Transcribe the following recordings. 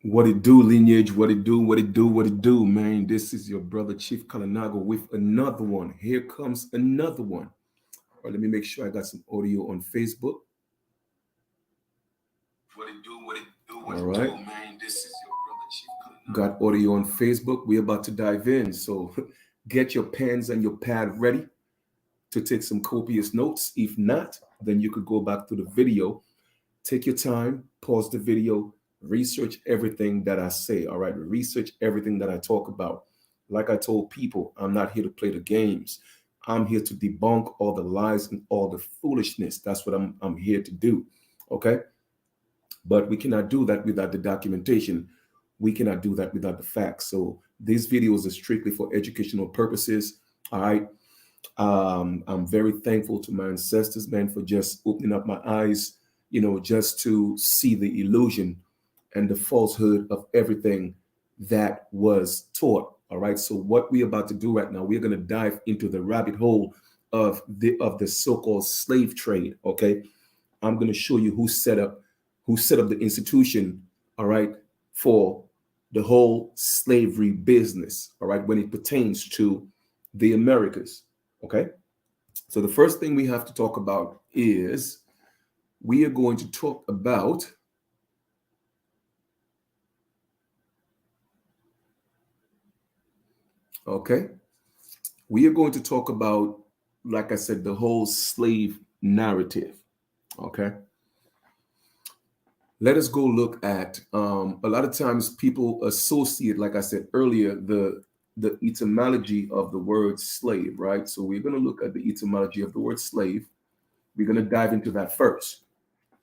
What it do, lineage? What it do? What it do? What it do, man? This is your brother Chief Kalanago with another one. Here comes another one. All right, let me make sure I got some audio on Facebook. What it do? What it do? What it do, man? This is your brother Chief Kalanago. Got audio on Facebook. We're about to dive in. So get your pens and your pad ready to take some copious notes. If not, then you could go back to the video. Take your time, pause the video, research everything that I say. All right, research everything that I talk about. Like I told people, I'm not here to play the games. I'm here to debunk all the lies and all the foolishness. That's what I'm here to do. Okay, but we cannot do that without the documentation. We cannot do that without the facts. So these videos are strictly for educational purposes. All right. I'm very thankful to my ancestors, man, for just opening up my eyes, just to see the illusion and the falsehood of everything that was taught. All right. So what we're about to do right now, we're going to dive into the rabbit hole of the so-called slave trade. Okay. I'm going to show you who set up the institution. All right. For the whole slavery business. All right. When it pertains to the Americas. Okay. So the first thing we have to talk about is we are going to talk about we are going to talk about, like I said, the whole slave narrative. Okay. Let us go look at a lot of times people associate, like I said earlier, the etymology of the word slave, right? So we're going to look at the etymology of the word slave. We're going to dive into that first.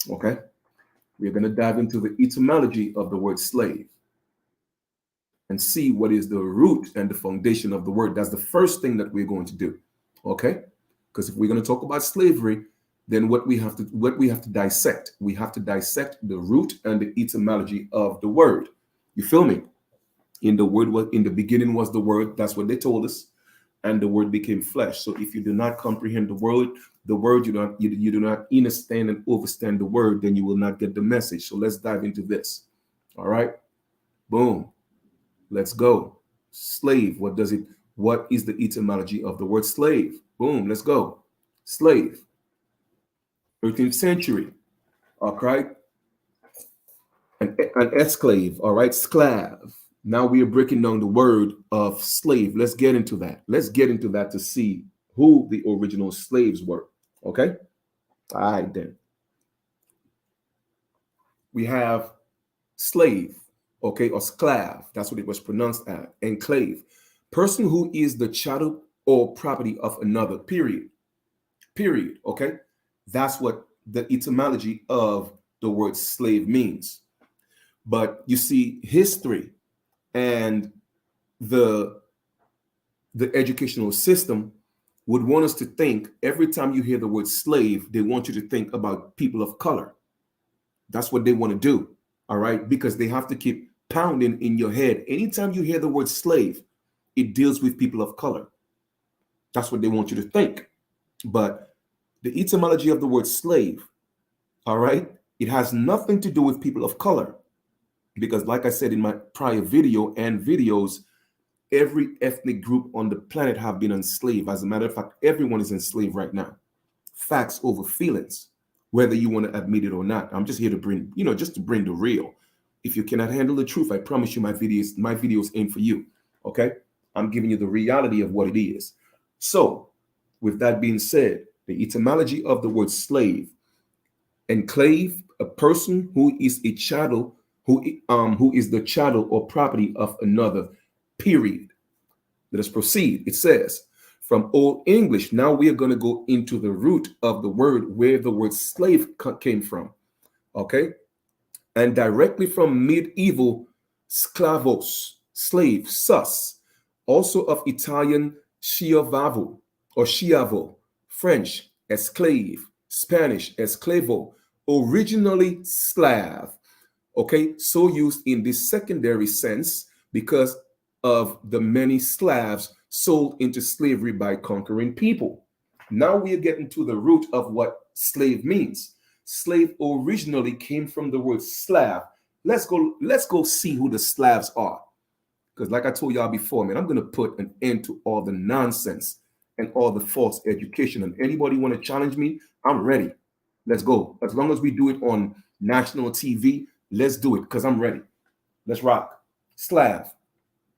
Okay. We're going to dive into the etymology of the word slave and see what is the root and the foundation of the word. That's the first thing that we're going to do. Okay. Because if we're going to talk about slavery, then what we have to dissect, we have to dissect the root and the etymology of the word. You feel me? In the beginning was the word. That's what they told us, and the word became flesh. So if you do not comprehend the word you do not understand and understand the word, then you will not get the message. So let's dive into this. All right, boom, let's go. Slave. What is the etymology of the word slave? Boom, let's go. Slave. 13th century. All right, an esclave. All right, sclave. Now we are breaking down the word of slave. Let's get into that. Let's get into that to see who the original slaves were. Okay. All right, then. We have slave, okay, or sclave. That's what it was pronounced as. Enclave. Person who is the chattel or property of another, period. Period. Okay. That's what the etymology of the word slave means. But you see, history and the educational system would want us to think every time you hear the word slave, they want you to think about people of color. That's what they want to do. All right. Because they have to keep pounding in your head. Anytime you hear the word slave, it deals with people of color. That's what they want you to think. But the etymology of the word slave, all right, it has nothing to do with people of color. Because like I said in my prior video and videos, every ethnic group on the planet have been enslaved. As a matter of fact, everyone is enslaved right now. Facts over feelings, whether you want to admit it or not. I'm just here to bring, just to bring the real. If you cannot handle the truth, I promise you my videos ain't for you. Okay? I'm giving you the reality of what it is. So, with that being said, the etymology of the word slave, enclave, a person who is a chattel, who is the chattel or property of another, period. Let us proceed. It says, from Old English, now we are going to go into the root of the word, where the word slave came from. Okay? And directly from medieval sklavos, slave, sus, also of Italian schiavavo or schiavo, French esclave, Spanish esclavo, originally slave. Okay, so used in this secondary sense because of the many Slavs sold into slavery by conquering people. Now we are getting to the root of what slave means. Slave originally came from the word Slav, Let's go see who the Slavs are. Because like I told y'all before, man, I'm going to put an end to all the nonsense and all the false education. And anybody want to challenge me, I'm ready. Let's go. As long as we do it on national TV, let's do it because I'm ready. Let's rock. Slav.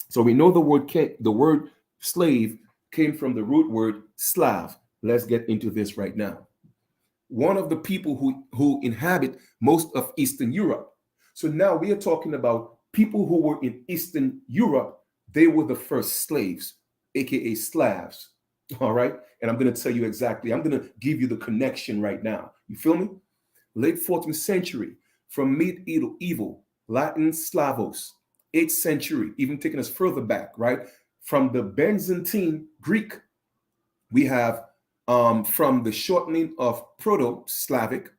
So we know the word slave came from the root word Slav. Let's get into this right now. One of the people who inhabit most of Eastern Europe. So now we are talking about people who were in Eastern Europe. They were the first slaves, aka Slavs. All right. And I'm going to tell you exactly. I'm going to give you the connection right now. You feel me? Late 14th century, from medieval Latin Slavos, 8th century, even taking us further back, right? From the Byzantine Greek, we have from the shortening of Proto-Slavic,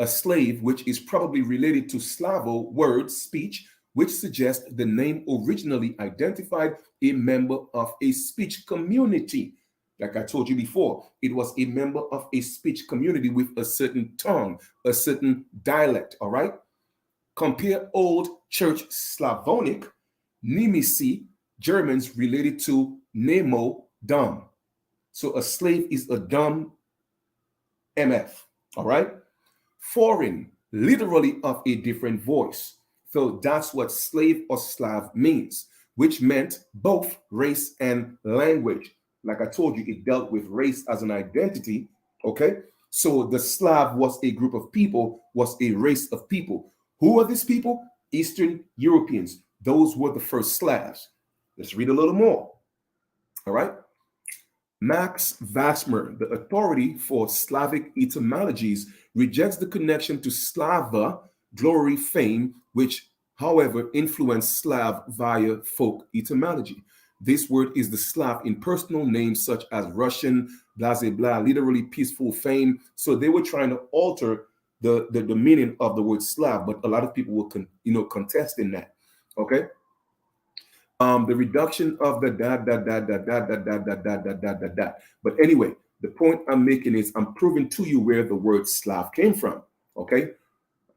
a slave, which is probably related to Slavo word speech, which suggests the name originally identified a member of a speech community. Like I told you before, it was a member of a speech community with a certain tongue, a certain dialect, all right? Compare Old Church Slavonic, Nemisi, Germans related to Nemo, dumb. So a slave is a dumb MF, all right? Foreign, literally of a different voice. So that's what slave or Slav means, which meant both race and language. Like I told you, it dealt with race as an identity, okay? So the Slav was a group of people, was a race of people. Who are these people? Eastern Europeans. Those were the first Slavs. Let's read a little more, all right? Max Vassmer, the authority for Slavic etymologies, rejects the connection to Slava, glory, fame, which, however, influenced Slav via folk etymology. This word is the Slav in personal names such as Russian, blah, blah, blah, literally peaceful fame. So they were trying to alter the meaning of the word Slav, but a lot of people will contest in that. Okay. The reduction of the da. But anyway, the point I'm making is I'm proving to you where the word Slav came from. Okay.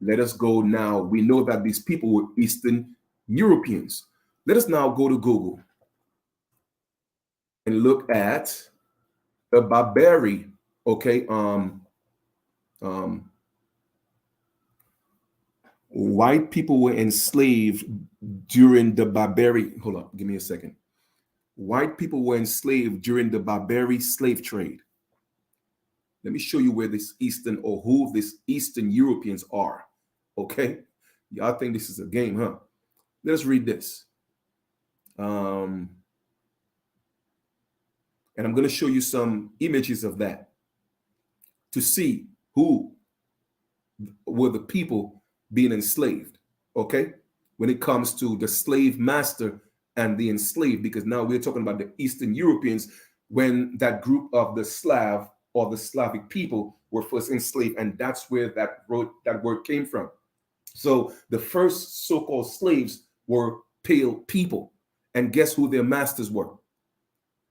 Let us go now. We know that these people were Eastern Europeans. Let us now go to Google and look at the Barbary. Okay. White people were enslaved during the Barbary. Hold up, give me a second. White people were enslaved during the Barbary slave trade. Let me show you where this Eastern or who these Eastern Europeans are. Okay, y'all think this is a game, huh? Let us read this. And I'm going to show you some images of that to see who were the people being enslaved, okay? When it comes to the slave master and the enslaved, because now we're talking about the Eastern Europeans when that group of the Slav or the Slavic people were first enslaved, and that's where that word came from. So the first so-called slaves were pale people, and guess who their masters were?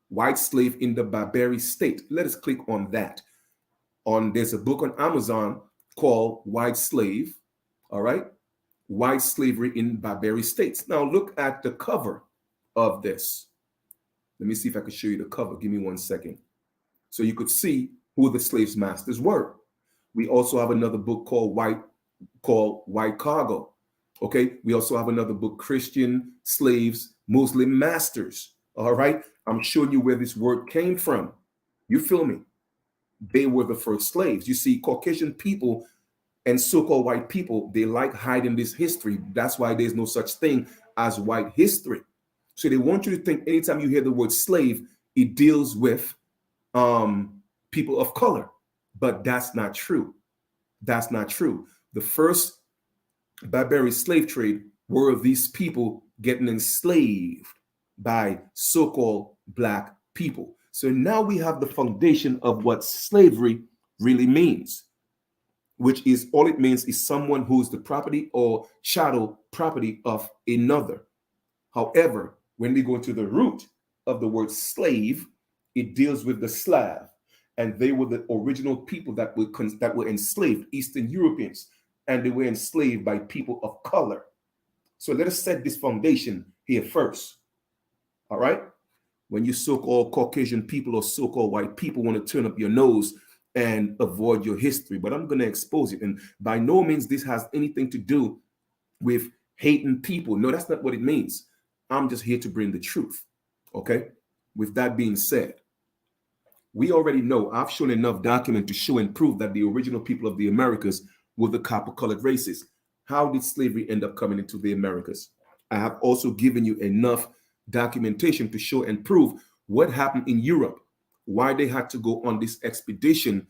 White slave in the Barbary state. Let us click on that. There's a book on Amazon called White Slave, all right? White slavery in Barbary states. Now look at the cover of this. Let me see if I can show you the cover. Give me 1 second. So you could see who the slaves masters were. We also have another book called White Cargo. Okay. We also have another book, Christian Slaves, Muslim Masters. All right. I'm showing you where this word came from. You feel me? They were the first slaves. You see, Caucasian people and so-called white people, they like hiding this history. That's why there's no such thing as white history. So they want you to think anytime you hear the word slave, it deals with people of color. But that's not true. That's not true. The first Barbary slave trade were these people getting enslaved by so-called Black people. So now we have the foundation of what slavery really means, which is all it means is someone who's the property or chattel property of another. However, when we go into the root of the word slave, it deals with the Slav, and they were the original people that were enslaved, Eastern Europeans. and they were enslaved by people of color. So let us set this foundation here first. All right? When you so-called Caucasian people or so-called white people want to turn up your nose and avoid your history, but I'm going to expose it. And by no means this has anything to do with hating people. No, that's not what it means. I'm just here to bring the truth. Okay? With that being said, we already know, I've shown enough document to show and prove that the original people of the Americas were the copper-colored races. How did slavery end up coming into the Americas? I have also given you enough documentation to show and prove what happened in Europe, why they had to go on this expedition,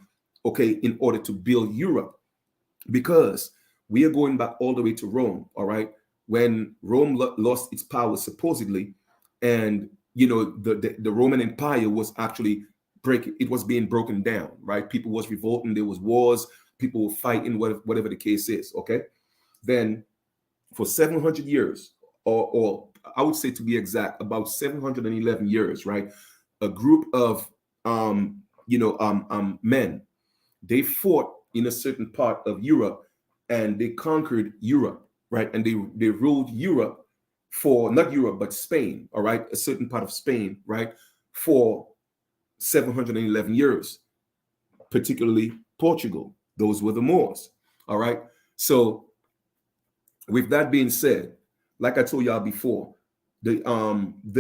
okay, in order to build Europe. Because we are going back all the way to Rome, all right? When Rome lost its power supposedly, and the Roman Empire was actually it was being broken down, right? People was revolting, there was wars, people were fighting, whatever the case is, okay? Then for 700 years, or I would say to be exact, about 711 years, right? A group of men, they fought in a certain part of Europe and they conquered Europe, right? And they ruled Europe for, not Europe, but Spain, all right? A certain part of Spain, right? For 711 years, particularly Portugal. Those were the Moors, all right? So with that being said, like I told y'all before, the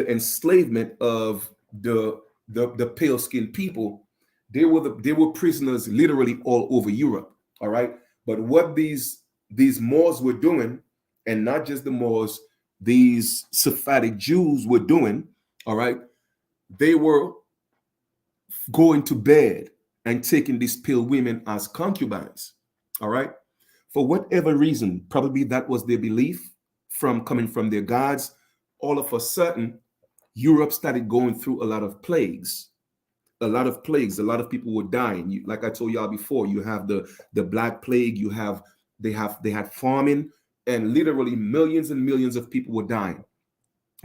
enslavement of the pale skinned people, they were prisoners literally all over Europe. All right. But what these Moors were doing, and not just the Moors, these Sephardic Jews were doing, all right, they were going to bed and taking these pale women as concubines. All right. For whatever reason, probably that was their belief from coming from their gods. All of a sudden, Europe started going through a lot of plagues. A lot of plagues. A lot of people were dying. Like I told y'all before, you have the Black Plague. They had famine, and literally millions and millions of people were dying.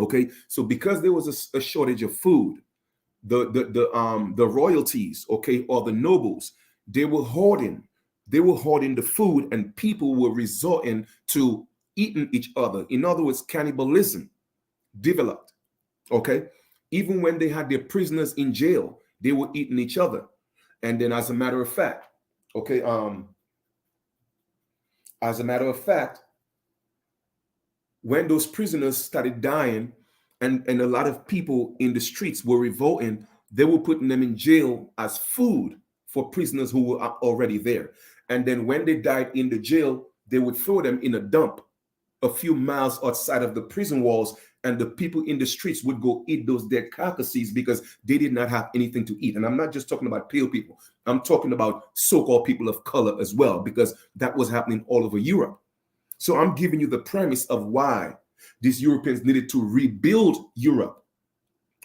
Okay, so because there was a shortage of food, the royalties, okay, or the nobles, they were hoarding the food, and people were resorting to eating each other. In other words, cannibalism developed. Okay, even when they had their prisoners in jail, they were eating each other. And then, as a matter of fact, okay, when those prisoners started dying, and a lot of people in the streets were revolting, they were putting them in jail as food for prisoners who were already there. And then when they died in the jail, they would throw them in a dump a few miles outside of the prison walls, and the people in the streets would go eat those dead carcasses because they did not have anything to eat. And I'm not just talking about pale people. I'm talking about so-called people of color as well, because that was happening all over Europe. So I'm giving you the premise of why these Europeans needed to rebuild Europe.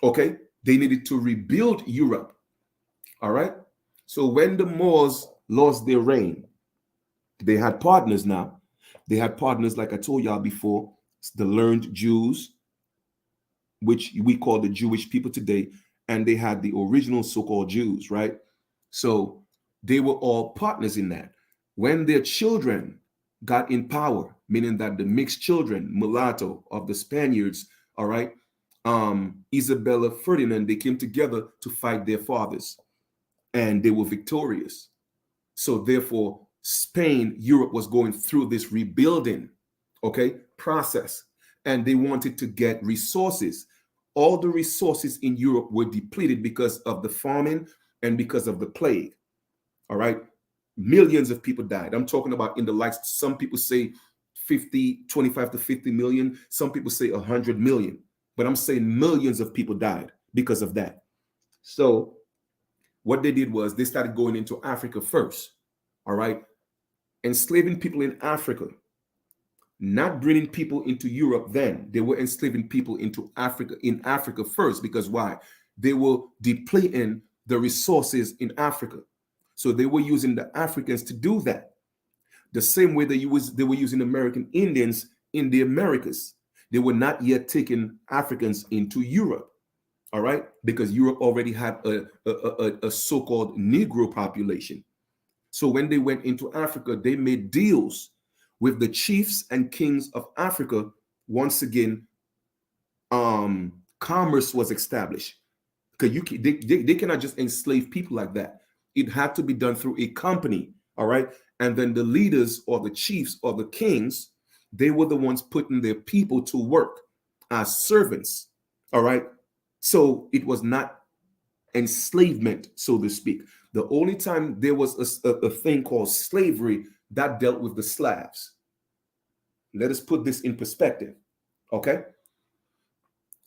Okay? They needed to rebuild Europe. All right? So when the Moors lost their reign, they had partners now. They had partners, like I told y'all before, the learned Jews, which we call the Jewish people today, and they had the original so-called Jews, right? So they were all partners in that. When their children got in power, meaning that the mixed children, mulatto of the Spaniards, all right, Isabella, Ferdinand, they came together to fight their fathers, and they were victorious. So therefore, Spain, Europe was going through this rebuilding, okay, process, and they wanted to get resources. All the resources in Europe were depleted because of the famine and because of the plague. All right, millions of people died. I'm talking about in the likes, some people say 25 to 50 million. Some people say 100 million, but I'm saying millions of people died because of that. So what they did was they started going into Africa first, all right, enslaving people in Africa, not bringing people into Europe. Then they were enslaving people into Africa, in Africa first, because why? They were depleting the resources in Africa. So they were using the Africans to do that. The same way they were using American Indians in the Americas. They were not yet taking Africans into Europe, all right? Because Europe already had a so-called Negro population. So when they went into Africa, they made deals with the chiefs and kings of Africa. Once again, commerce was established. Because they cannot just enslave people like that. It had to be done through a company, all right? And then the leaders or the chiefs or the kings, they were the ones putting their people to work as servants, all right? So it was not enslavement, so to speak. The only time there was a thing called slavery that dealt with the Slavs. Let us put this in perspective, okay?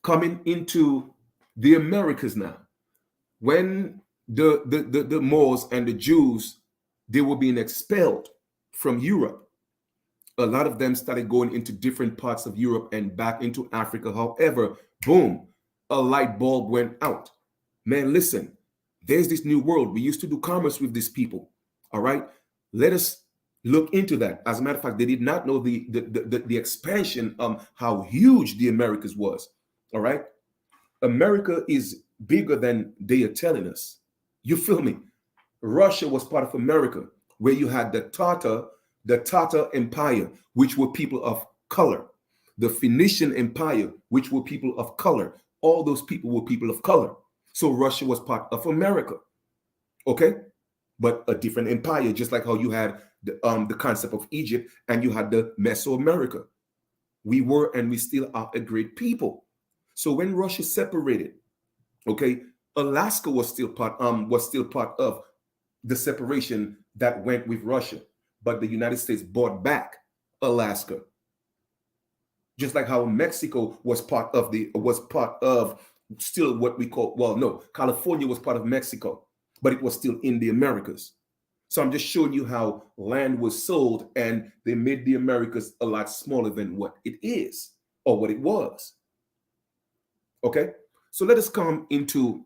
Coming into the Americas now, when the Moors and the Jews, they were being expelled from Europe, a lot of them started going into different parts of Europe and back into Africa. However, boom, a light bulb went out. Man, listen, there's this new world. We used to do commerce with these people. All right. Let us look into that. As a matter of fact, they did not know the expansion of how huge the Americas was. All right. America is bigger than they are telling us. You feel me? Russia was part of America, where you had the Tatar Empire, which were people of color, the Phoenician Empire, which were people of color. All those people were people of color. So Russia was part of America, okay? But a different empire, just like how you had the concept of Egypt and you had the Mesoamerica. We were and we still are a great people. So when Russia separated, okay, Alaska was still part of the separation that went with Russia, but the United States bought back Alaska. Just like how Mexico was part of still what we call, well, no, California was part of Mexico, but it was still in the Americas. So I'm just showing you how land was sold and they made the Americas a lot smaller than what it is or what it was. Okay, so let us come into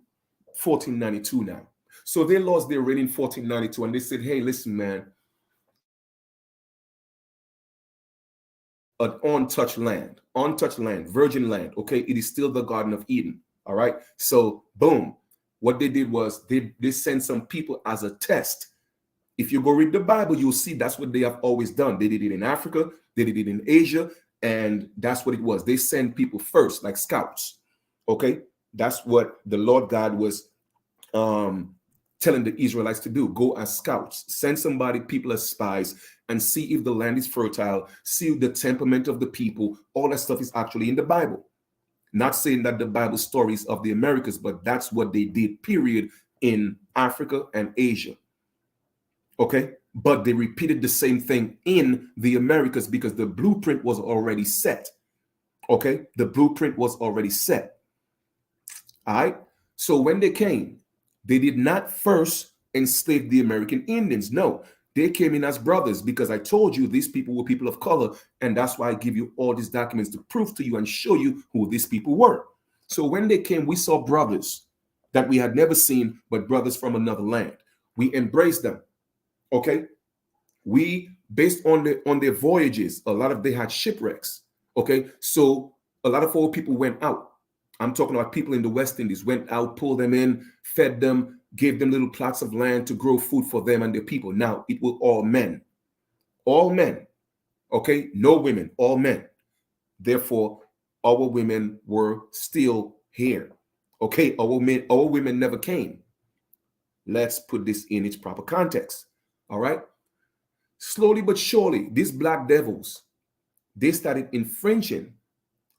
1492 now. So they lost their reign in 1492 and they said, hey, listen, man, an untouched land, virgin land, okay? It is still the Garden of Eden, all right? So boom, what they did was they sent some people as a test. If you go read the Bible, you'll see that's what they have always done. They did it in Africa, they did it in Asia, and that's what it was. They send people first, like scouts, okay? That's what the Lord God was telling the Israelites to do. Go as scouts, send people as spies, and see if the land is fertile, see the temperament of the people. All that stuff is actually in the Bible. Not saying that the Bible stories of the Americas, but that's what they did, period, in Africa and Asia. Okay? But they repeated the same thing in the Americas because the blueprint was already set. Okay? The blueprint was already set. All right? So when they came, they did not first enslave the American Indians. No, they came in as brothers because I told you these people were people of color. And that's why I give you all these documents to prove to you and show you who these people were. So when they came, we saw brothers that we had never seen, but brothers from another land. We embraced them. Okay. We, based on their voyages, they had shipwrecks. Okay. So a lot of our people went out. I'm talking about people in the West Indies, went out, pulled them in, fed them, gave them little plots of land to grow food for them and their people. Now, it was all men, okay? No women, all men. Therefore, our women were still here, okay? Our women never came. Let's put this in its proper context, all right? Slowly but surely, these black devils, they started infringing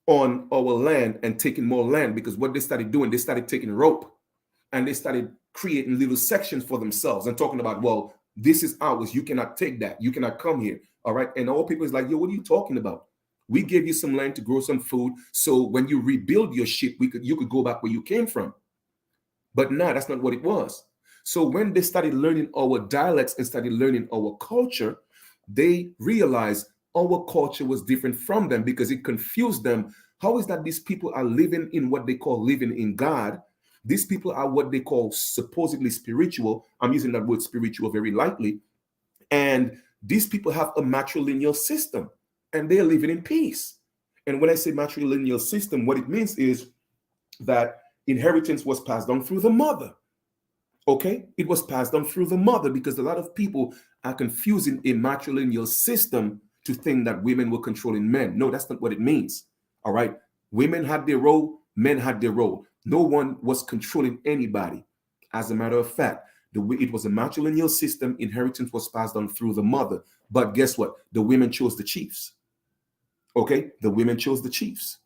on our land and taking more land because what they started doing, they started taking rope and they started creating little sections for themselves and talking about, well, this is ours. You cannot take that. You cannot come here. All right. And all people is like, yo, what are you talking about? We gave you some land to grow some food. So when you rebuild your ship, you could go back where you came from. But no, that's not what it was. So when they started learning our dialects and started learning our culture, they realized our culture was different from them because it confused them. How is that these people are living in what they call living in God? These people are what they call supposedly spiritual. I'm using that word spiritual very lightly. And these people have a matrilineal system and they're living in peace. And when I say matrilineal system, what it means is that inheritance was passed on through the mother. Okay, it was passed on through the mother because a lot of people are confusing a matrilineal system to think that women were controlling men. No, that's not what it means. All right. Women had their role, men had their role. No one was controlling anybody. As a matter of fact, it was a matrilineal system. Inheritance was passed on through the mother. But guess what? The women chose the chiefs. Okay? The women chose the chiefs.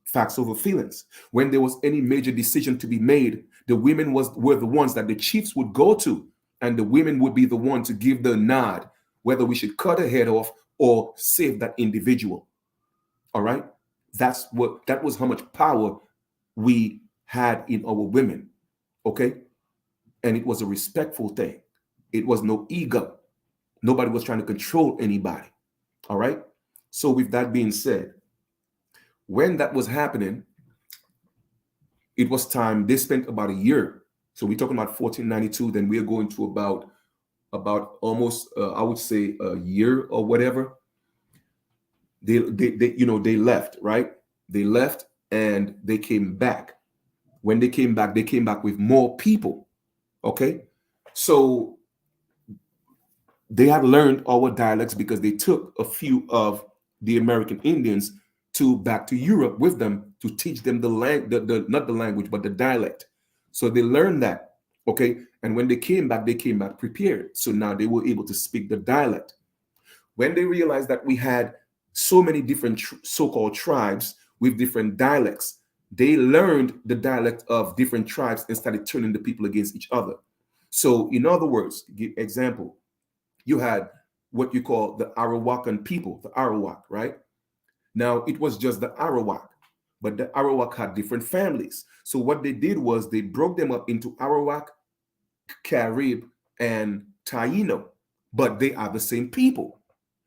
Facts over feelings. When there was any major decision to be made, the women were the ones that the chiefs would go to, and the women would be the one to give the nod, whether we should cut a head off or save that individual. All right? That was how much power we had in our women. Okay? And it was a respectful thing. It was no ego. Nobody was trying to control anybody. All right? So with that being said, when that was happening, it was time. They spent about a year. So we're talking about 1492. Then we're going to about almost, I would say, a year or whatever. They left, right? They left and they came back. When they came back with more people. Okay, so they had learned our dialects because they took a few of the American Indians back to Europe with them to teach them not the language, but the dialect. So they learned that. Okay, and when they came back prepared. So now they were able to speak the dialect. When they realized that we had so many different so-called tribes with different dialects, they learned the dialect of different tribes and started turning the people against each other. So, in other words, give example, you had what you call the Arawakan people, the Arawak, right? Now, it was just the Arawak, but the Arawak had different families. So what they did was they broke them up into Arawak, Carib, and Taino, but they are the same people.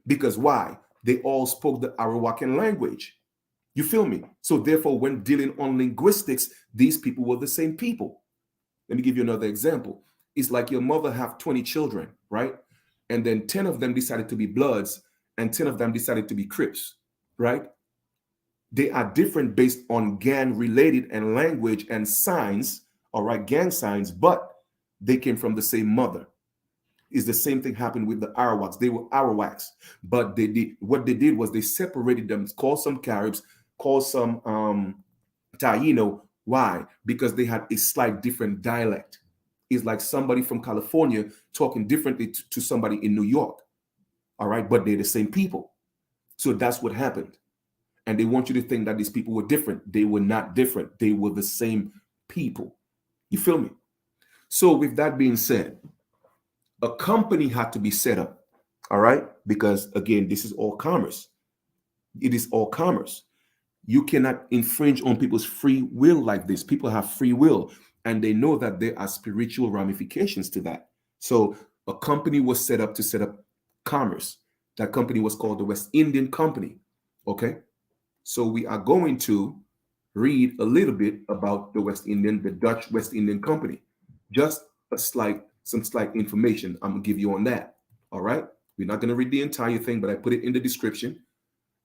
Because why? They all spoke the Arawakan language. You feel me? So therefore, when dealing on linguistics, these people were the same people. Let me give you another example. It's like your mother have 20 children, right? And then 10 of them decided to be Bloods and 10 of them decided to be Crips, right? They are different based on gang related and language and signs, all right, gang signs, but they came from the same mother. Is the same thing happened with the Arawaks. They were Arawaks, but what they did was they separated them, called some Caribs, called some Taino. Why? Because they had a slight different dialect. It's like somebody from California talking differently to somebody in New York. All right, but they're the same people. So that's what happened. And they want you to think that these people were different. They were not different. They were the same people. You feel me? So with that being said, a company had to be set up, all right? Because again, this is all commerce. It is all commerce. You cannot infringe on people's free will like this. People have free will, and they know that there are spiritual ramifications to that. So a company was set up to set up commerce. That company was called the West Indian Company, okay? So we are going to read a little bit about the Dutch West Indian Company. Just some slight information I'm gonna give you on that. All right. We're not gonna read the entire thing, but I put it in the description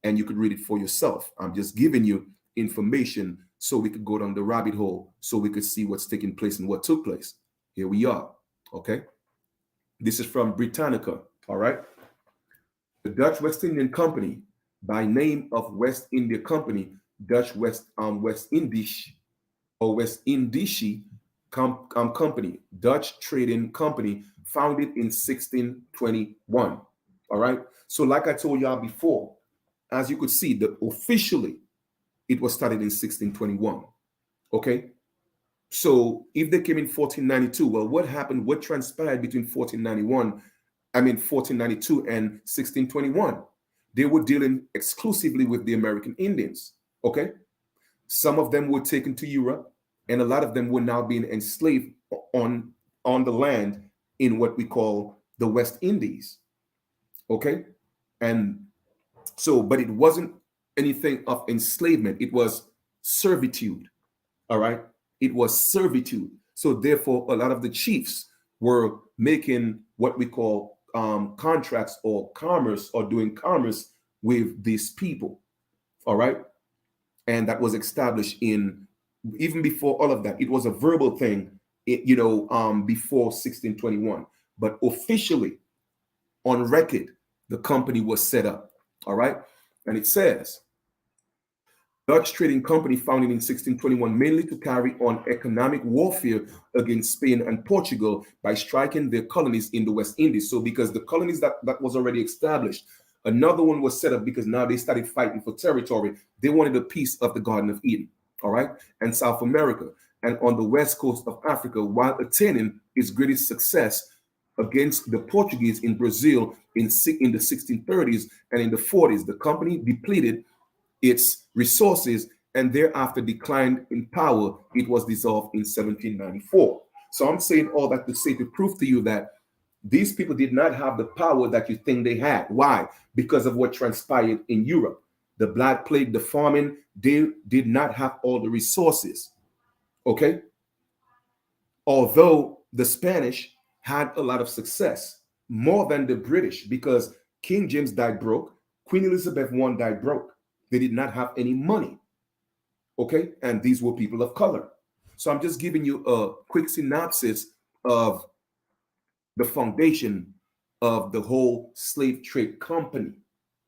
and you could read it for yourself. I'm just giving you information so we could go down the rabbit hole, so we could see what's taking place and what took place. Here we are. Okay. This is from Britannica. All right. The Dutch West Indian Company, by name of West India Company, Dutch West Indisch or West Indische Company, Dutch Trading Company, founded in 1621. All right. So like I told y'all before, as you could see, officially it was started in 1621. Okay. So if they came in 1492, well, what happened? What transpired between 1492 and 1621? They were dealing exclusively with the American Indians. Okay. Some of them were taken to Europe, and a lot of them were now being enslaved on the land in what we call the West Indies. Okay. And so, but it wasn't anything of enslavement. It was servitude. All right. It was servitude. So therefore, a lot of the chiefs were making what we call contracts or commerce, or doing commerce with these people. All right. And that was established even before all of that. It was a verbal thing, before 1621. But officially, on record, the company was set up. All right. And it says, Dutch trading company founded in 1621 mainly to carry on economic warfare against Spain and Portugal by striking their colonies in the West Indies. So because the colonies that was already established, another one was set up because now they started fighting for territory. They wanted a piece of the Garden of Eden, all right, and South America and on the west coast of Africa, while attaining its greatest success against the Portuguese in Brazil in the 1630s and in the 40s. The company depleted its resources and thereafter declined in power. It was dissolved in 1794. So I'm saying all that to say, to prove to you that these people did not have the power that you think they had. Why? Because of what transpired in Europe. The Black Plague, the famine, they did not have all the resources. Okay? Although the Spanish had a lot of success, more than the British, because King James died broke, Queen Elizabeth I died broke. They did not have any money. Okay? And these were people of color. So I'm just giving you a quick synopsis of the foundation of the whole slave trade company.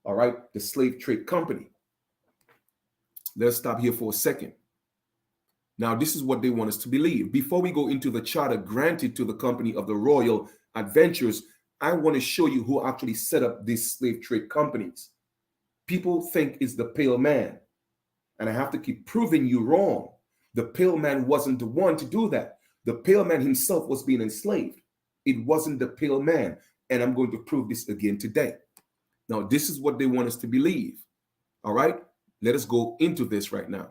All right? The slave trade company. Let's stop here for a second. Now, this is what they want us to believe. Before we go into the charter granted to the company of the Royal Adventurers, I want to show you who actually set up these slave trade companies. People think it's the pale man, and I have to keep proving you wrong. The pale man wasn't the one to do that. The pale man himself was being enslaved. It wasn't the pale man, and I'm going to prove this again today. Now, this is what they want us to believe. All right? Let us go into this right now.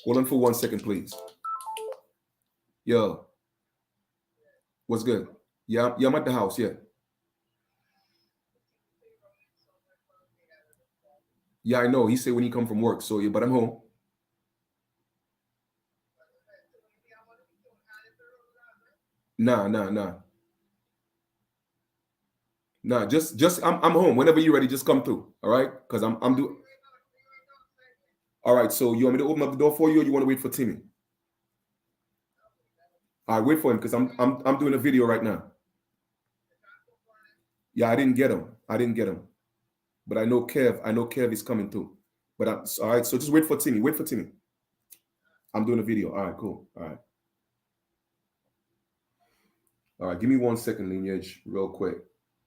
Hold on for 1 second, please. Yo, what's good? Yeah, I'm at the house, yeah. Yeah, I know. He said when he come from work, so yeah, but I'm home. Nah. Nah, just I'm home. Whenever you're ready, just come through. All right? Because I'm doing. All right, so you want me to open up the door for you, or you want to wait for Timmy? All right, wait for him because I'm doing a video right now. Yeah, I didn't get him. But I know Kev is coming through. But all right, so just wait for Timmy. Wait for Timmy. I'm doing a video. All right, cool. All right. All right, give me 1 second, lineage, real quick.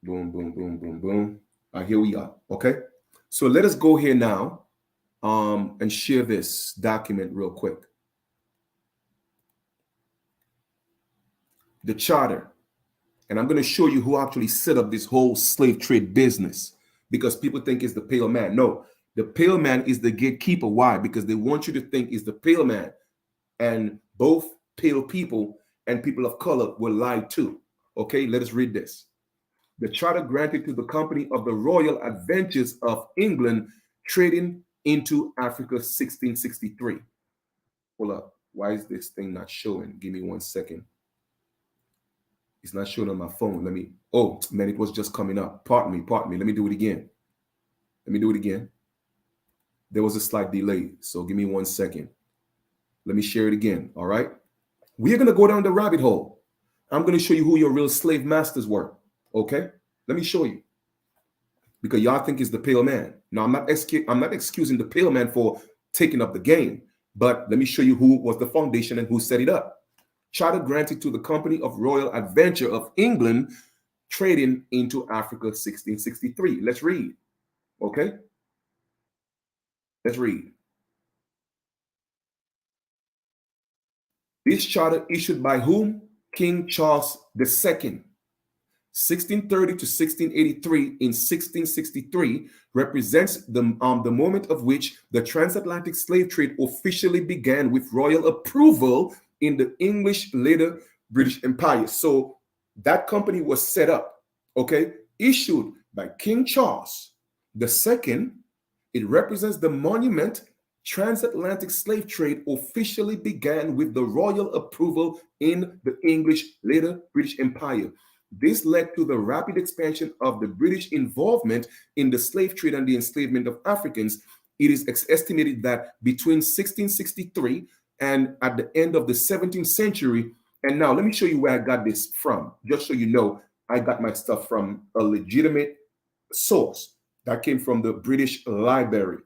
Boom, boom, boom, boom, boom. All right, here we are. Okay. So let us go here now and share this document real quick. The charter. And I'm going to show you who actually set up this whole slave trade business, because people think it's the pale man. No, the pale man is the gatekeeper. Why? Because they want you to think it's the pale man. And both pale people and people of color were lied to. Okay, let us read this. The charter granted to the company of the Royal Adventurers of England trading into Africa 1663. Hold up. Why is this thing not showing? Give me 1 second. It's not showing on my phone. Oh, man, it was just coming up. Pardon me. Let me do it again. There was a slight delay, so give me 1 second. Let me share it again, all right? We are going to go down the rabbit hole. I'm going to show you who your real slave masters were, okay? Let me show you. Because y'all think it's the pale man. Now, I'm not excusing the pale man for taking up the game, but let me show you who was the foundation and who set it up. Charter granted to the company of Royal Adventure of England, trading into Africa 1663. Let's read. Okay? Let's read. This charter issued by whom? King Charles II. 1630 to 1683 in 1663 represents the moment of which the transatlantic slave trade officially began with royal approval in the English, later British Empire. So that company was set up, okay, issued by King Charles II. It represents the monument. Transatlantic slave trade officially began with the royal approval in the English, later British Empire. This led to the rapid expansion of the British involvement in the slave trade and the enslavement of Africans. It is estimated that between 1663 and at the end of the 17th century, and now let me show you where I got this from, just so you know, I got my stuff from a legitimate source. That came from the British Library.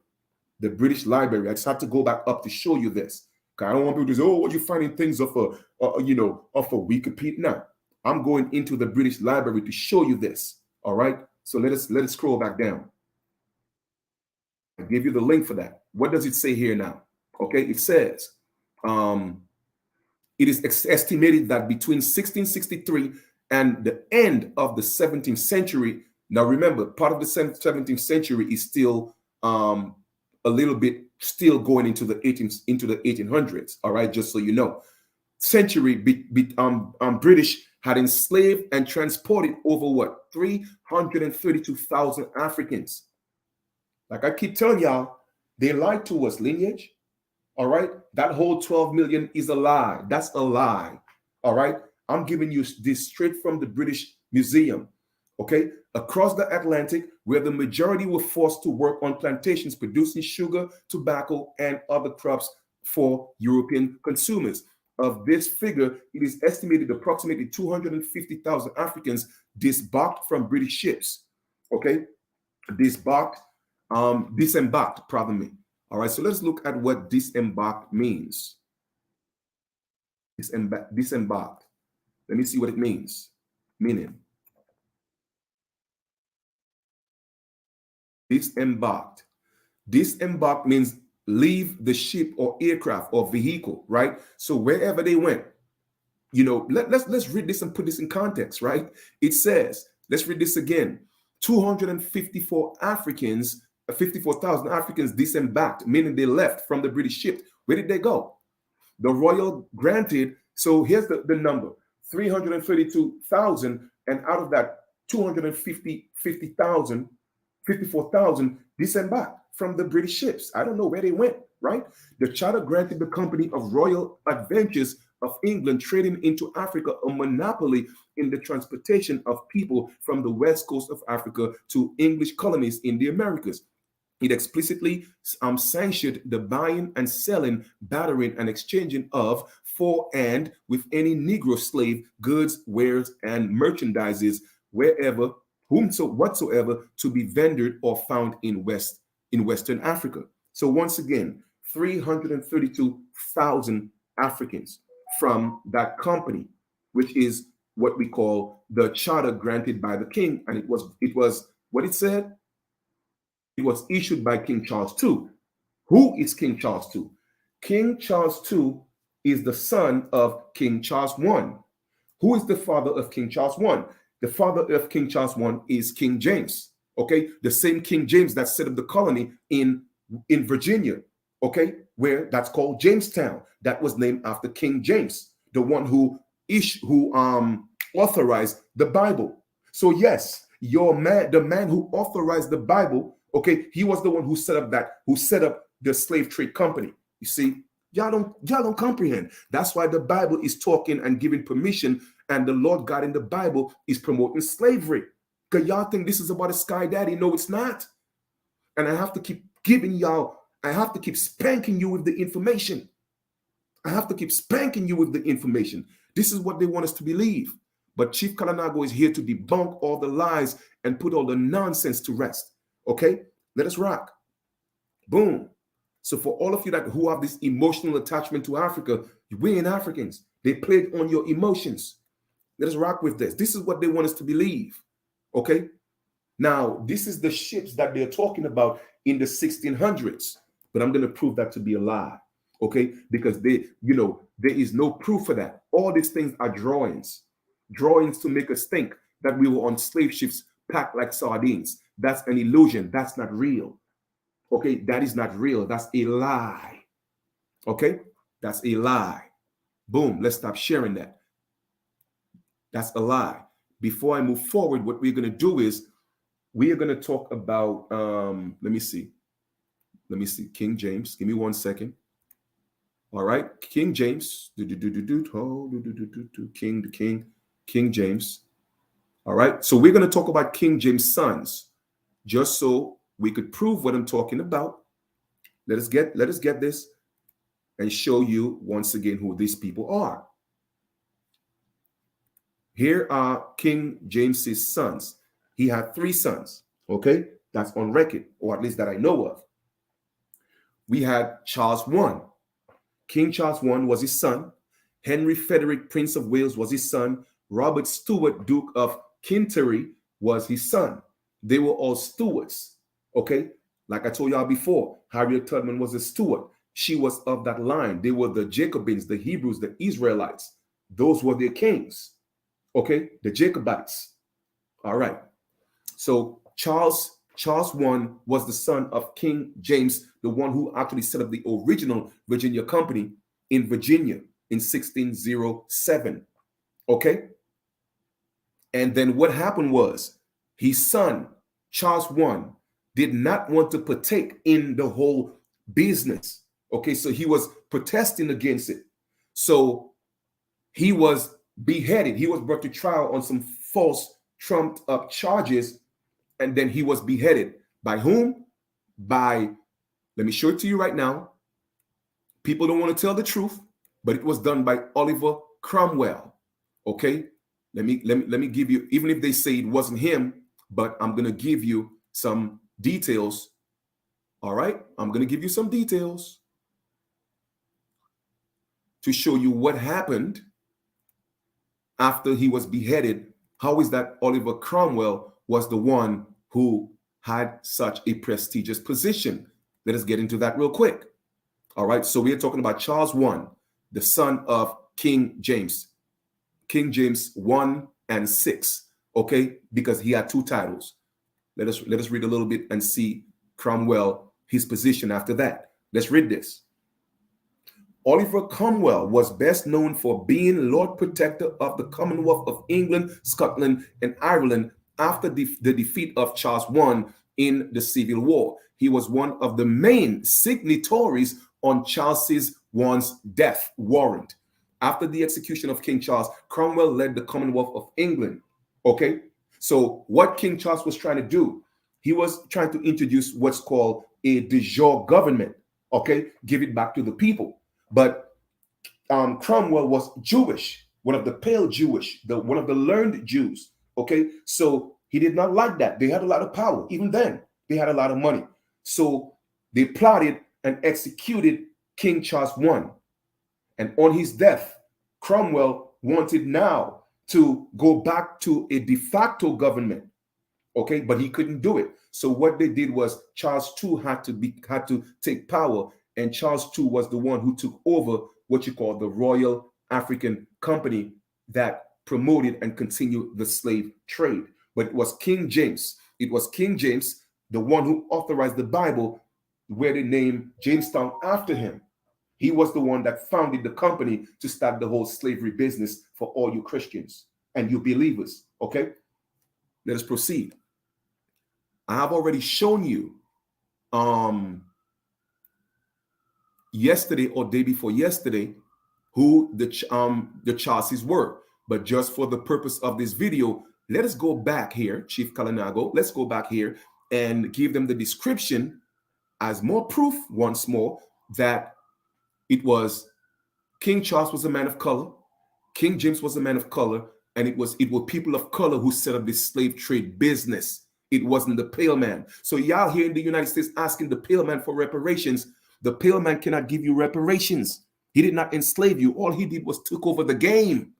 The British Library. I just have to go back up to show you this. Okay, I don't want people to say, "Oh, what you finding things of a Wikipedia?" Now, I'm going into the British Library to show you this. All right. So let us scroll back down. I give you the link for that. What does it say here now? Okay, it says it is estimated that between 1663 and the end of the 17th century. Now, remember, part of the 17th century is still a little bit still going into the 1800s. All right, just so you know, British had enslaved and transported over what 332,000 Africans. Like I keep telling y'all, they lied to us, lineage. All right, that whole 12 million is a lie. That's a lie. All right, I'm giving you this straight from the British Museum. Okay, across the Atlantic, where the majority were forced to work on plantations producing sugar, tobacco, and other crops for European consumers. Of this figure, it is estimated approximately 250,000 Africans disembarked from British ships. Okay, disembarked, pardon me. All right, so let's look at what disembarked means. Disembarked. Let me see what it means. Meaning. Disembarked. Disembarked means leave the ship or aircraft or vehicle, right? So wherever they went, let's read this and put this in context, right? It says, let's read this again. 54,000 Africans disembarked, meaning they left from the British ship. Where did they go? The royal granted, so here's the number, 332,000, and out of that, 54,000 disembarked from the British ships. I don't know where they went, right? The charter granted the Company of Royal Adventures of England trading into Africa a monopoly in the transportation of people from the west coast of Africa to English colonies in the Americas. It explicitly sanctioned the buying and selling, bartering, and exchanging of, for, and with any Negro slave, goods, wares, and merchandises wherever, whatsoever, to be vendored or found in Western Africa. So once again, 332,000 Africans from that company, which is what we call the charter granted by the king, and it was what it said. It was issued by King Charles II. Who is King Charles II? King Charles II is the son of King Charles I. Who is the father of King Charles I? The father of King Charles I is King James. Okay, the same King James that set up the colony in Virginia. Okay, where that's called Jamestown. That was named after King James, the one who authorized the Bible. So yes, the man who authorized the Bible, okay, he was the one who set up the slave trade company. You see, y'all don't comprehend. That's why the Bible is talking and giving permission, and the Lord God in the Bible is promoting slavery. Because y'all think this is about a sky daddy. No, it's not. And I have to keep spanking you with the information. This is what they want us to believe. But Chief Kalanago is here to debunk all the lies and put all the nonsense to rest. Okay? Let us rock. Boom. So for all of you who have this emotional attachment to Africa, we ain't Africans. They played on your emotions. Let us rock with this. This is what they want us to believe. Okay? Now, this is the ships that they're talking about in the 1600s. But I'm going to prove that to be a lie. Okay? Because there is no proof for that. All these things are drawings to make us think that we were on slave ships packed like sardines. That's an illusion. That's not real. Okay, that is not real. That's a lie. Okay, that's a lie. Boom, let's stop sharing that. That's a lie. Before I move forward, what we're going to do is we are going to talk about, let me see, King James. Give me 1 second. All right, King James, King James. All right, so we're going to talk about King James' sons, just so we could prove what I'm talking about. Let us get this and show you once again who these people are. Here are King James's sons. He had 3 sons. Okay, that's on record, or at least that I know of. We had Charles I. King Charles I was his son. Henry Frederick, Prince of Wales, was his son. Robert Stuart, Duke of Canterbury, was his son. They were all stewards. Okay, like I told y'all before, Harriet Tubman was a steward. She was of that line. They were the Jacobins, the Hebrews, the Israelites. Those were their kings. Okay, the Jacobites. All right. So Charles I was the son of King James, the one who actually set up the original Virginia Company in Virginia in 1607. Okay. And then what happened was his son, Charles I, did not want to partake in the whole business. Okay. So he was protesting against it. So he was beheaded. He was brought to trial on some false, trumped up charges. And then he was beheaded. By whom? By, let me show it to you right now. People don't want to tell the truth, but it was done by Oliver Cromwell. Okay, let me give you, even if they say it wasn't him, but I'm gonna give you some details. All right, I'm gonna give you some details to show you what happened after he was beheaded. How is that Oliver Cromwell was the one who had such a prestigious position? Let us get into that real quick. All right, so we are talking about Charles I, the son of King James. King James 1 and 6, okay? Because he had two titles. Let us read a little bit and see Cromwell, his position after that. Let's read this. Oliver Cromwell was best known for being Lord Protector of the Commonwealth of England, Scotland, and Ireland after the defeat of Charles I in the Civil War. He was one of the main signatories on Charles I's death warrant. After the execution of King Charles, Cromwell led the Commonwealth of England. Okay, so what King Charles was trying to do, he was trying to introduce what's called a de jure government. Okay, give it back to the people. But Cromwell was Jewish, one of the pale Jewish, one of the learned Jews. Okay, so he did not like that. They had a lot of power. Even then, they had a lot of money. So they plotted and executed King Charles I. And on his death, Cromwell wanted now to go back to a de facto government. Okay, but he couldn't do it. So what they did was Charles II had to take power, and Charles II was the one who took over what you call the Royal African Company that promoted and continued the slave trade. But it was King James. It was King James, the one who authorized the Bible, where they named Jamestown after him. He was the one that founded the company to start the whole slavery business for all you Christians and you believers. Okay, let us proceed. I have already shown you yesterday or day before yesterday who the Charleses were. But just for the purpose of this video, let us go back here, Chief Kalinago. Let's go back here and give them the description as more proof once more that it was King Charles was a man of color, King James was a man of color, and it were people of color who set up this slave trade business. It wasn't the pale man. So y'all here in the United States asking the pale man for reparations. The pale man cannot give you reparations. He did not enslave you. All he did was took over the game.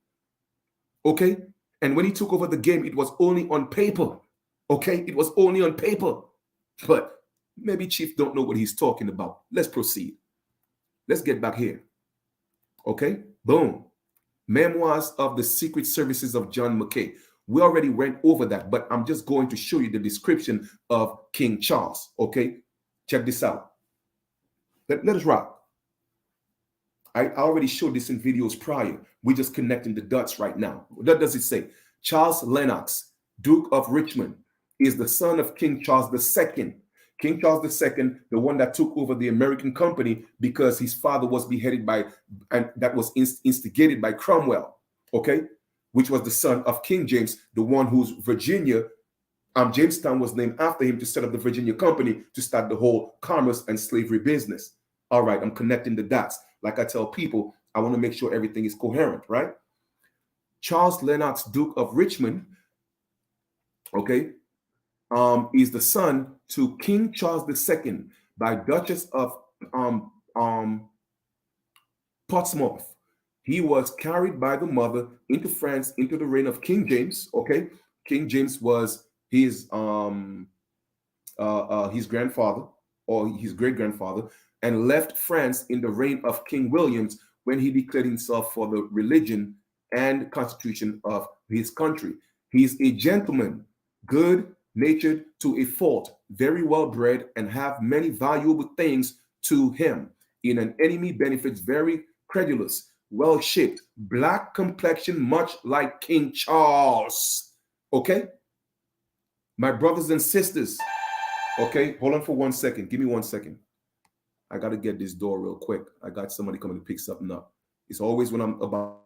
Okay? And when he took over the game, it was only on paper. Okay? It was only on paper. But maybe Chief don't know what he's talking about. Let's proceed. Let's get back here. Okay? Boom. Memoirs of the Secret Services of John Mackay. We already went over that, but I'm just going to show you the description of King Charles. Okay? Check this out. Let us rock. I already showed this in videos prior. We're just connecting the dots right now. What does it say? Charles Lennox, Duke of Richmond, is the son of King Charles II. King Charles II, the one that took over the American company because his father was beheaded and that was instigated by Cromwell, okay, which was the son of King James, the one whose Virginia, Jamestown was named after him to set up the Virginia Company to start the whole commerce and slavery business. All right, I'm connecting the dots. Like I tell people, I want to make sure everything is coherent, right? Charles Lennox, Duke of Richmond, okay, is the son to King Charles II by Duchess of um, um, Portsmouth. He was carried by the mother into France into the reign of King James. Okay, King James was his grandfather or his great grandfather, and left France in the reign of King Williams when he declared himself for the religion and constitution of his country. He's a gentleman, good natured to a fault, very well bred, and have many valuable things to him. In an enemy benefits, very credulous, well shaped, black complexion, much like King Charles. Okay, my brothers and sisters. Okay, hold on for 1 second. Give me 1 second. I got to get this door real quick. I got somebody coming to pick something up. It's always when I'm about.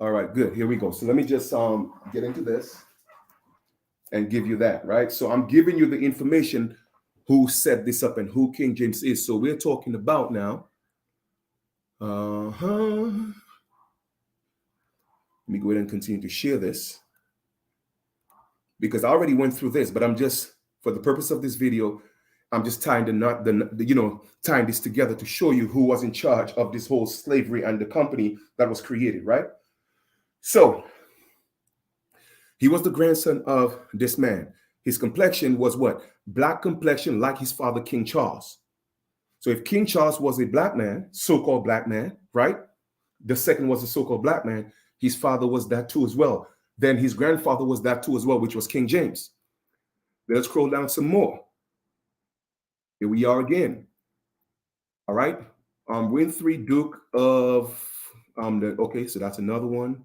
All right, good. Here we go. So let me just get into this and give you that, right? So I'm giving you the information who set this up and who King James is. So we're talking about now. Let me go ahead and continue to share this because I already went through this, but I'm just, for the purpose of this video, I'm just tying tying this together to show you who was in charge of this whole slavery and the company that was created, right? So he was the grandson of this man. His complexion was what? Black complexion, like his father, King Charles. So if King Charles was a black man, so-called black man, right? The second was a so-called black man. His father was that too as well. Then his grandfather was that too as well, which was King James. Let's scroll down some more. Here we are again. All right. Winfrey, Duke of okay, so that's another one.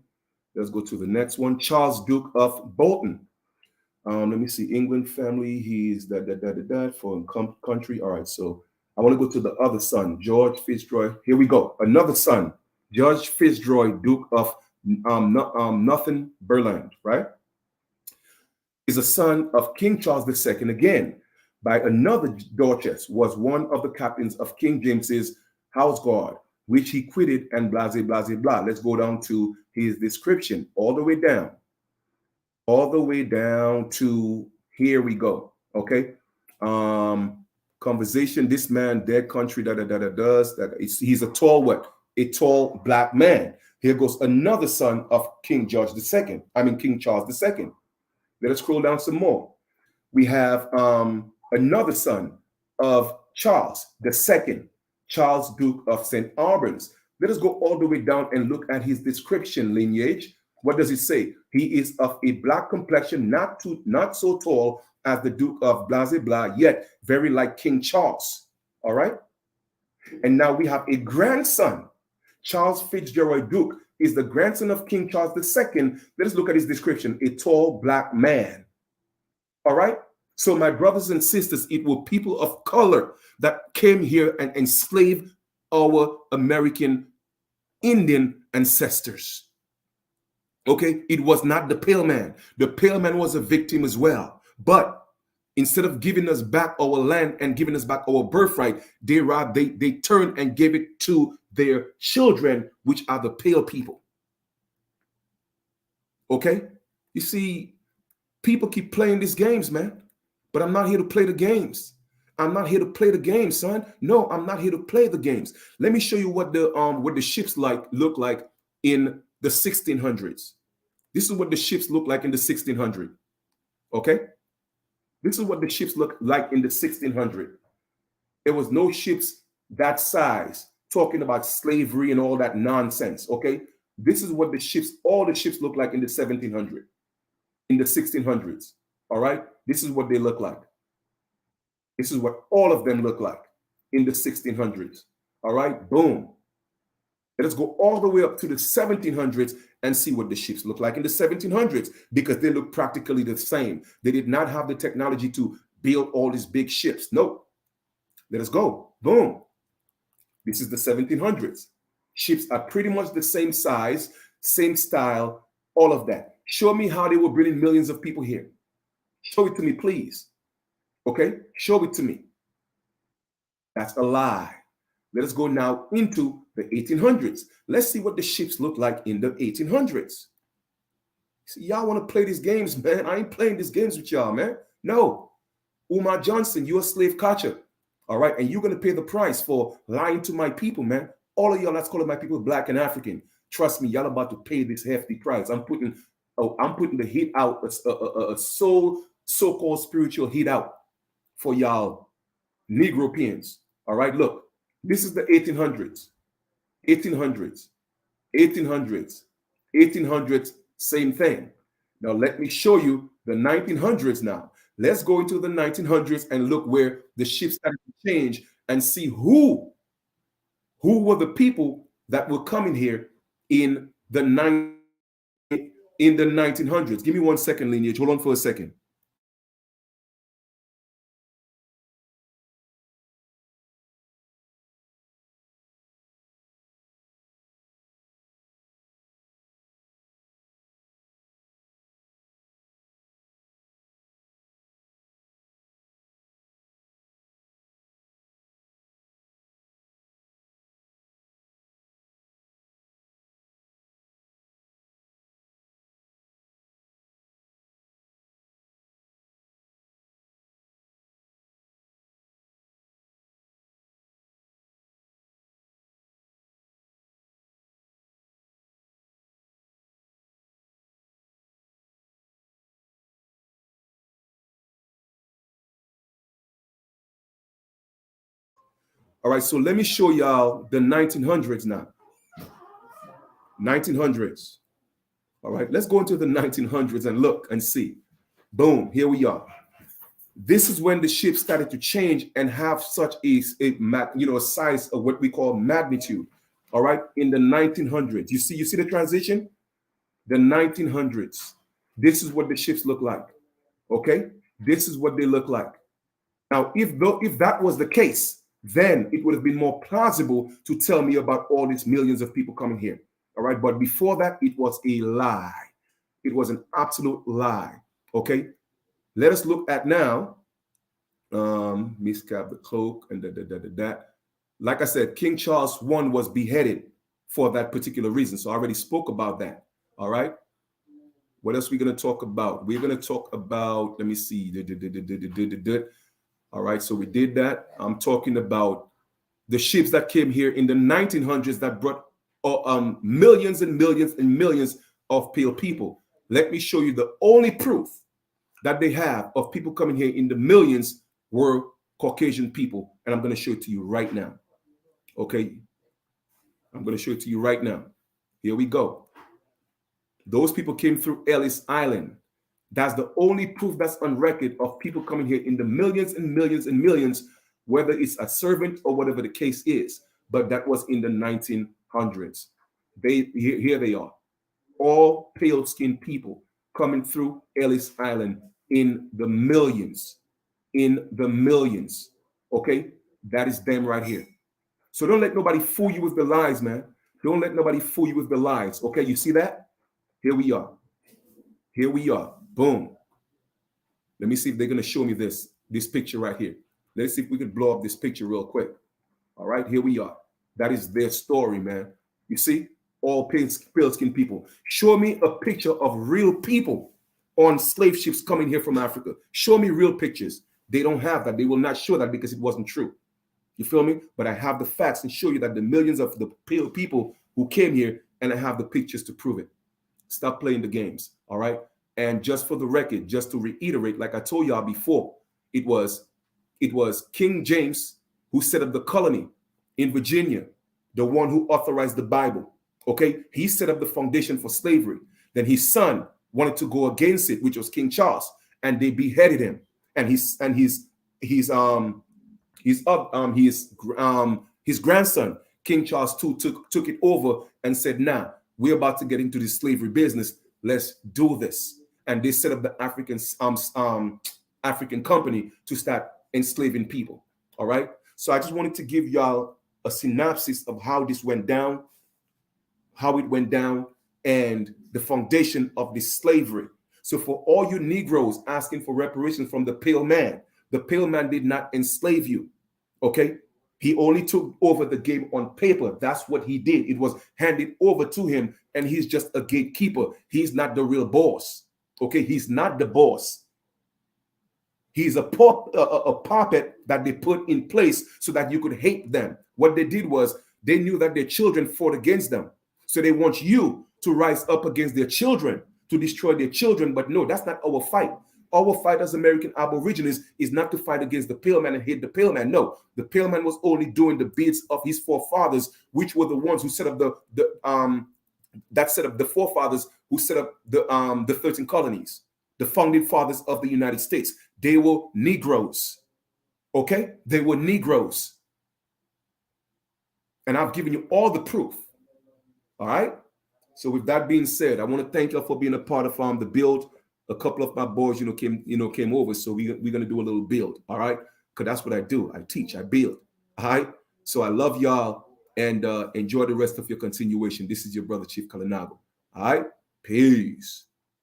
Let's go to the next one. Charles, Duke of Bolton. Let me see. England family. He's that for country. All right. So I want to go to the other son, George Fitzroy. Here we go. Another son, George Fitzroy, Duke of Northumberland. Right. Is a son of King Charles II again. By another Dorchester, was one of the captains of King James's house guard, which he quitted and blah, blah, blah, blah. Let's go down to his description all the way down. All the way down to here we go. Okay. Conversation, this man, dead country, he's a tall what? A tall black man. Here goes another son of King George II. King Charles II. Let us scroll down some more. We have another son of Charles II, Charles, Duke of St. Albans. Let us go all the way down and look at his description lineage. What does it say? He is of a black complexion, not so tall as the Duke of blah, blah, yet very like King Charles. All right. And now we have a grandson. Charles Fitzgerald Duke is the grandson of King Charles II. Let us look at his description. A tall black man. All right. So my brothers and sisters, it were people of color that came here and enslaved our American Indian ancestors. Okay. It was not the pale man. The pale man was a victim as well. But instead of giving us back our land and giving us back our birthright, they turned and gave it to their children, which are the pale people. Okay. You see, people keep playing these games, man. But I'm not here to play the games. I'm not here to play the games, son. No, I'm not here to play the games. Let me show you what the ships look like in the 1600s. This is what the ships look like in the 1600s. Okay? This is what the ships look like in the 1600. There was no ships that size talking about slavery and all that nonsense. Okay, this is what the ships, all the ships look like in the 1700, in the 1600s. All right, this is what they look like. This is what all of them look like in the 1600s. All right, boom. Let us go all the way up to the 1700s and see what the ships look like in the 1700s, because they look practically the same. They did not have the technology to build all these big ships. No. Let us go. Boom. This is the 1700s. Ships are pretty much the same size, same style, all of that. Show me how they were bringing millions of people here. Show it to me, please. Okay? Show it to me. That's a lie. Let us go now into the 1800s. Let's see what the ships look like in the 1800s. See, y'all want to play these games, man. I ain't playing these games with y'all, man. No. Umar Johnson, you're a slave catcher. All right. And you're going to pay the price for lying to my people, man. All of y'all that's calling my people Black and African. Trust me, y'all about to pay this hefty price. I'm putting the heat out, a so-called spiritual heat out for y'all Negropeans. All right. Look. This is the 1800s, 1800s, 1800s, 1800s, same thing. Now, let me show you the 1900s now. Let's go into the 1900s and look where the ships started to change and see who were the people that were coming here in the 1900s. Give me 1 second, Lineage. Hold on for a second. All right, so let me show y'all the 1900s now. 1900s. All right, let's go into the 1900s and look and see. Boom, here we are. This is when the ship started to change and have such a size of what we call magnitude. All right, in the 1900s. You see the transition? The 1900s. This is what the ships look like. Okay, this is what they look like. Now, if that was the case, then it would have been more plausible to tell me about all these millions of people coming here. All right. But before that, it was a lie. It was an absolute lie. Okay. Let us look at now. Miscap the cloak and that. Like I said, King Charles I was beheaded for that particular reason. So I already spoke about that. All right. What else are we going to talk about? We're going to talk about, let me see. All right, so we did that. I'm talking about the ships that came here in the 1900s that brought millions and millions and millions of pale people. Let me show you the only proof that they have of people coming here in the millions were Caucasian people. And I'm going to show it to you right now. Okay, I'm going to show it to you right now. Here we go. Those people came through Ellis Island. That's the only proof that's on record of people coming here in the millions and millions and millions, whether it's a servant or whatever the case is. But that was in the 1900s. Here they are, all pale-skinned people coming through Ellis Island in the millions, Okay, that is them right here. So don't let nobody fool you with the lies, man. Don't let nobody fool you with the lies. Okay, you see that? Here we are. Here we are. Boom. Let me see if they're going to show me this picture right here. Let's see if we can blow up this picture real quick. All right, here we are. That is their story, man. You see, all pale-skinned people. Show me a picture of real people on slave ships coming here from Africa. Show me real pictures. They don't have that. They will not show that because it wasn't true. You feel me? But I have the facts and show you that the millions of the pale people who came here, and I have the pictures to prove it. Stop playing the games. All right. And just for the record, just to reiterate, like I told y'all before, it was King James who set up the colony in Virginia, the one who authorized the Bible. Okay, he set up the foundation for slavery. Then his son wanted to go against it, which was King Charles, and they beheaded him. And his grandson King Charles II took it over and said, "Nah, we're about to get into this slavery business. Let's do this." And they set up the African company to start enslaving people. All right. So I just wanted to give y'all a synopsis of how this went down, how it went down, and the foundation of this slavery. So for all you Negroes asking for reparations from the pale man did not enslave you. Okay. He only took over the game on paper. That's what he did. It was handed over to him, and he's just a gatekeeper. He's not the real boss. Okay, he's not the boss. He's a puppet that they put in place so that you could hate them. What they did was they knew that their children fought against them. So they want you to rise up against their children, to destroy their children. But no, that's not our fight. Our fight as American Aborigines is not to fight against the pale man and hate the pale man. No, the pale man was only doing the bids of his forefathers, which were the ones who set up the forefathers who set up the 13 colonies, the founding fathers of the United States. They were Negroes. Okay, they were Negroes, and I've given you all the proof. All right. So with that being said, I want to thank you for being a part of the build. A couple of my boys, came over. So we're gonna do a little build, all right? Because that's what I do. I teach, I build. All right. So I love y'all and enjoy the rest of your continuation. This is your brother Chief Colonial. All right. Peace.